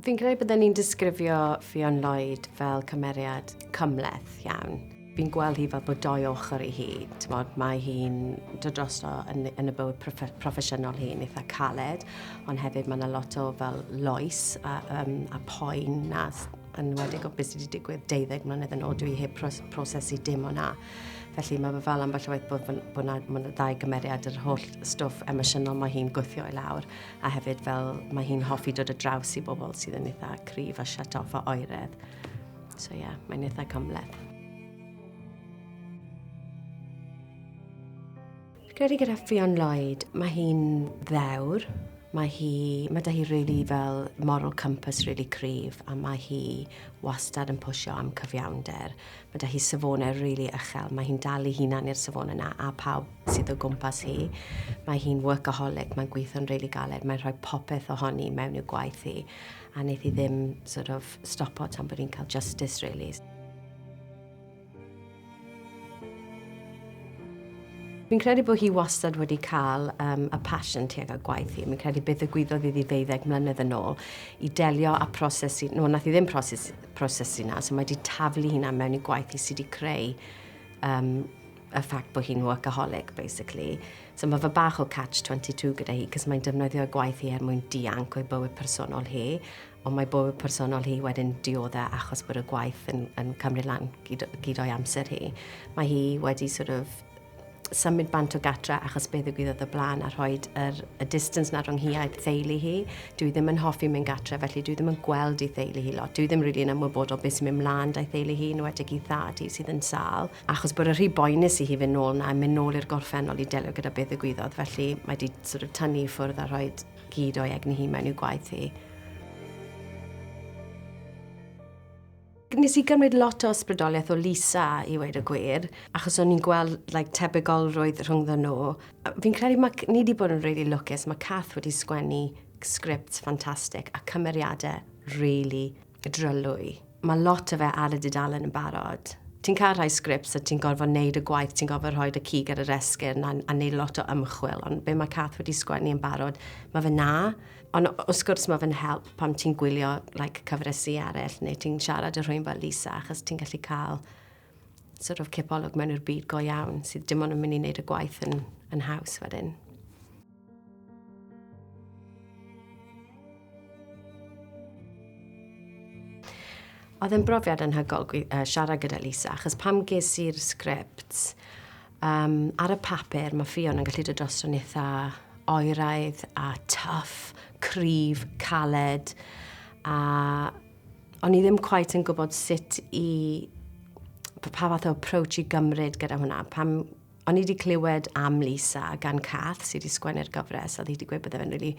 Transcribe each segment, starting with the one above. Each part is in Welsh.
Fi'n credu byddwn ni'n disgrifio Ffion Lloyd fel cymeriad cymhleth iawn. Fi'n gweld hi fel bod doi ochr i hi. Mae hi'n dod drosto yn y bywyd proffesiynol hi'n eitha caled, ond hefyd mae yna lot o fel loes a poen na yn wedig o beth sydd wedi digwydd 12 mlynedd yn ôl. Dwi heb prosesu dim o'na. Felly mae fe fel ambell waith bod yna ddau gymeriad, yr holl stwff emosiynol mae hi'n gwythio i lawr, a hefyd fel mae hi'n hoffi dod y draws i bobl sydd yn eitha cryf a shut off o oeredd. So ie, mae'n eitha cymhleth. Credu gyda Ffion Lloyd, mae hi'n ddewr, mae da hi really fel moral compass really cryf, a mae hi wastad yn pwysio am cyfiawnder. Mae da hi safonau really uchel, mae hi'n dal i hunan i'r safon yna a pawb sydd o gwmpas hi. Mae hi'n workaholic, mae'n gweithio'n really galed, mae'n rhoi popeth ohoni mewn i'w gwaith hi, a wneith hi ddim sort of stopo tan bod hi'n cael justice really. Fi'n credu bod hi wastad wedi cael y passion tuag â gwaith hi. Fi'n credu beth ddigwyddodd iddi 12 mlynedd yn ôl i delio a prosesu, nath hi ddim prosesu na, so mae wedi taflu hynna mewn i gwaith hi sydd wedi creu y ffact bod hi'n workaholic, basically. So mae fe bach o catch-22 gyda hi, cos mae'n defnyddio gwaith hi mwyn dianc o'i bywyd personol hi, ond mae bywyd personol hi wedyn dioddau achos bod y gwaith yn cymryd lan gyd o'i amser hi. Mae hi wedi sort of symud bant o gatra achos beth ddigwyddodd y blaen a rhoi y distance na rhwng hi a'i theulu hi. Dwi ddim yn hoffi mynd gatra, felly dwi ddim yn gweld i theulu hi lot. Dwi ddim really yn ymwybodol beth sy'n mynd mlaen da'i theulu hi, enwedig i thad hi sydd yn sâl. Achos bod y rhy boenus i hi fynd nôl na, mynd nôl i'r gorffennol i delio gyda beth ddigwyddodd, felly mae wedi sort of tynnu ffwrdd a rhoi gyd o'i egni hi mewn i'w gwaith hi. Nes i gymryd lot o ysbrydoliaeth o Lisa i weid y gwir, achos o'n i'n gweld tebygolrwydd rhwngddo nhw. Fi'n credu ni wedi bod yn really lwcus, mae Cath wedi sgwennu sgripts ffantastig a cymeriadau really drylwy. Mae lot o fe ar y dudalen yn barod. Ti'n cael rhai sgripts a ti'n gorfod wneud y gwaith, ti'n gorfod rhoi y cig ar yr esgyrn a wneud lot o ymchwil, ond be mae Cath wedi sgwennu yn barod, mae fe na. Ond wrth gwrs mae fe'n help pam ti'n gwylio cyfresu eraill neu ti'n siarad y rhywun fel Lisa achos ti'n gallu cael sort of gipolwg mewn i'r byd go iawn sydd dim ond yn mynd i wneud y gwaith yn haws wedyn. Oedd yn brofiad anhygoel siarad gyda Lisa achos pam ges i'r sgripts ar y papur mae Ffion yn gallu dod drosto'n eitha oeraidd a tough, cryf, caled, a o'n i ddim cweit yn gwybod sut pa fath o approach i gymryd gyda hwnna. O'n i wedi clywed am Lisa gan Cath sydd wedi sgwennu'r gyfres, oedd hi wedi gweud bod e'n really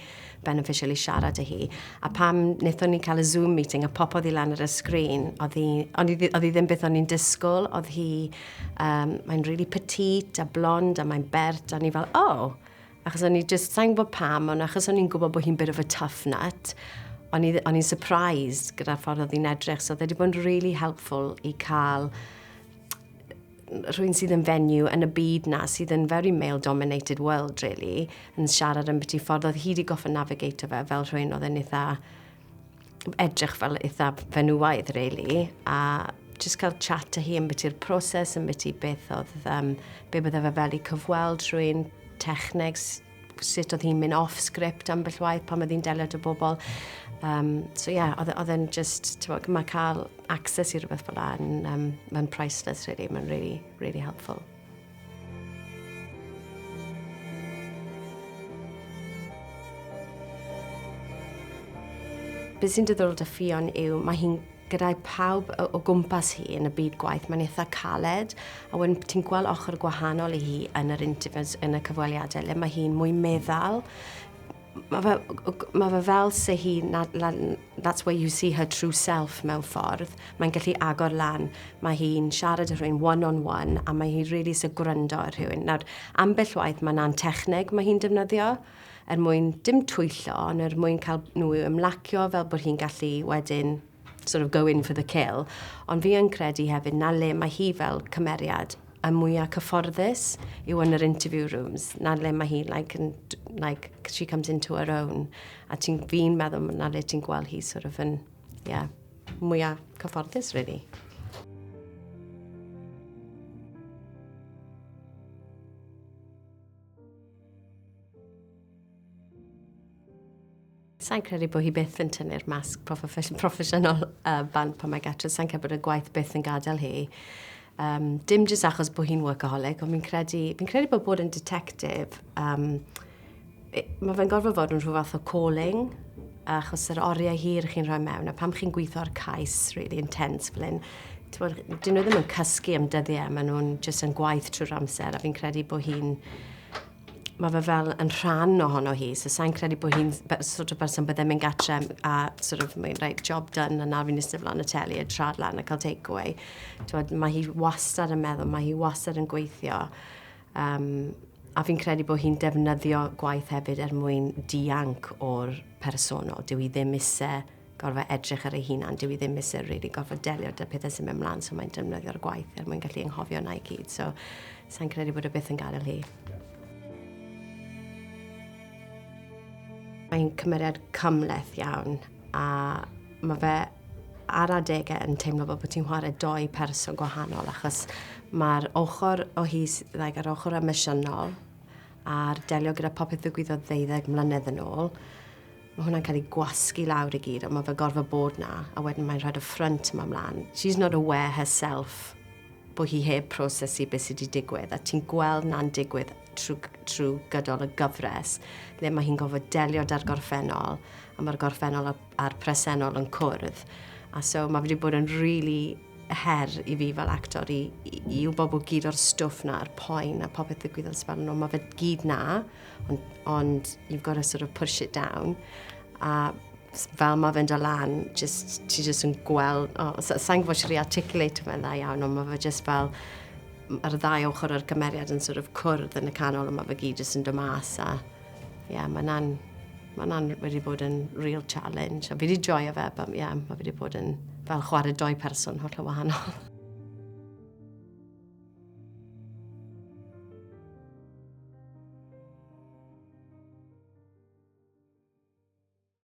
beneficial i siarad â hi. A pam wnaethon ni cael y Zoom meeting a popodd i lan ar y sgrin, oedd hi ddim beth o'n i'n disgwyl, oedd hi, mae'n really petite a blond a mae'n bert, a o'n i fel, achos o'n i just, sa'n gwybod pam, ond achos o'n i'n gwybod bod hi'n bit of a tough nut, o'n i'n surprised gyda'r ffordd oedd hi'n edrych, so oedd wedi bod yn really helpful i cael rhywun sydd yn fenyw yn y byd na, sydd yn very male-dominated world, really, yn siarad yn beth i ffordd oedd hi wedi goffa navigato fe fel rhywun oedd yn eitha edrych fel eitha fenywaidd, really, a just cael chat â hi yn beth i'r proses, yn beth i beth oedd, be bydde fe fel i cyfweld rhywun techneg, sut oedd hi'n mynd off-script ambell waith pan oedd hi'n delio â bobl. So yeah, oedd e'n just, mae cael access i rhywbeth fel yn priceless, really. Mae'n really, really helpful. Beth sy'n diddorol â Ffion yw, mae hi'n gyda'i pawb o gwmpas hi yn y byd gwaith, mae'n eitha caled, a when ti'n gweld ochr gwahanol i hi yn yr interviews, yn y cyfweliadau, le mae hi'n mwy meddal. Mae fe fel se hi, that's where you see her true self mewn ffordd. Mae'n gallu agor lan. Mae hi'n siarad â rhywun one-on-one, a mae hi really sy'n gwryndo ar rhywun. Nawr, ambell waith mae'n antechneg mae hi'n defnyddio, mwyn dim twyllo, ond mwyn cael nhw ymlacio fel bod hi'n gallu wedyn sort of go in for the kill. Ond fi yn credu hefyd na le mae hi fel cymeriad y mwyaf cyfforddus yw yn yr interview rooms. Na le mae hi, she comes into her own. A fi'n meddwl na le ti'n gweld hi sort of yn, mwyaf cyfforddus, really. Sa'n credu bod hi byth yn tynnu'r masg proffesiynol band pan mae gatre. Sa'n credu bod y gwaith byth yn gadael hi. Dim jyst achos bod hi'n workaholic, ond fi'n credu bod yn detective. Mae fe'n gorfod fod yn rhyw fath o calling, achos yr oriau hir chi'n rhoi mewn, a pam chi'n gweithio ar cais really intense fel hyn. Dyn nhw ddim yn cysgu am dyddiau, maen nhw'n jyst yn gwaith trwy'r amser, a fi'n credu bod hi'n mae fe fel yn rhan ohono hi, so sa'n credu bod hi'n sort of person byddai'n mynd gatre a sort of mae'n right, job done, a na fi'n ystod flaen y teli a trad lan a cael takeaway. Mae hi wastad yn meddwl, mae hi wastad yn gweithio. A fi'n credu bod hi'n defnyddio gwaith hefyd mwyn dianc o'r personol. Dyw hi ddim eisiau gorfod edrych ar ei hunan, dyw hi ddim eisiau really gorfod delio â'r pethau sy'n mynd mlaen, so mae'n defnyddio'r gwaith mwyn gallu anghofio na i gyd. So sa'n credu bod y byth yn gadael hi. Mae'n cymeriad cymhleth iawn, a mae fe ar adegau yn teimlo bod ti'n chwarae doi person gwahanol, achos mae'r ochr o hi, yr ochr emosiynol, a'r delio gyda popeth ddigwyddodd 12 mlynedd yn ôl, mae hwnna'n cael ei gwasgu lawr i gyd, ond mae fe gorfod bod na, a wedyn mae'n rhaid y ffrant yma mlaen. She's not aware herself bod hi heb prosesu beth sydd wedi digwydd, a ti'n gweld na'n digwydd trwy gydol y gyfres, le mae hi'n gofod delio da'r gorffennol, a mae'r gorffennol a'r presennol yn cwrdd. A so mae wedi bod yn really her i fi fel actor i wybod bod gyd o'r stwff na, yr poen a popeth ddigwyddodd sbel nhw. Mae fe gyd na, ond you've got to sort of push it down. A fel mae fe'n dod lan, ti just yn gweld, sa'n gwybod siarad articulate fe'n dda iawn, ond mae fe just fel ar y ddau ochr o'r cymeriad yn sort of cwrdd yn y canol, a mae fe gyd jyst yn dod mas, a mae wedi bod yn real challenge, a fi wedi joio fe, mae wedi bod yn fel chwarae doi person holl o wahanol.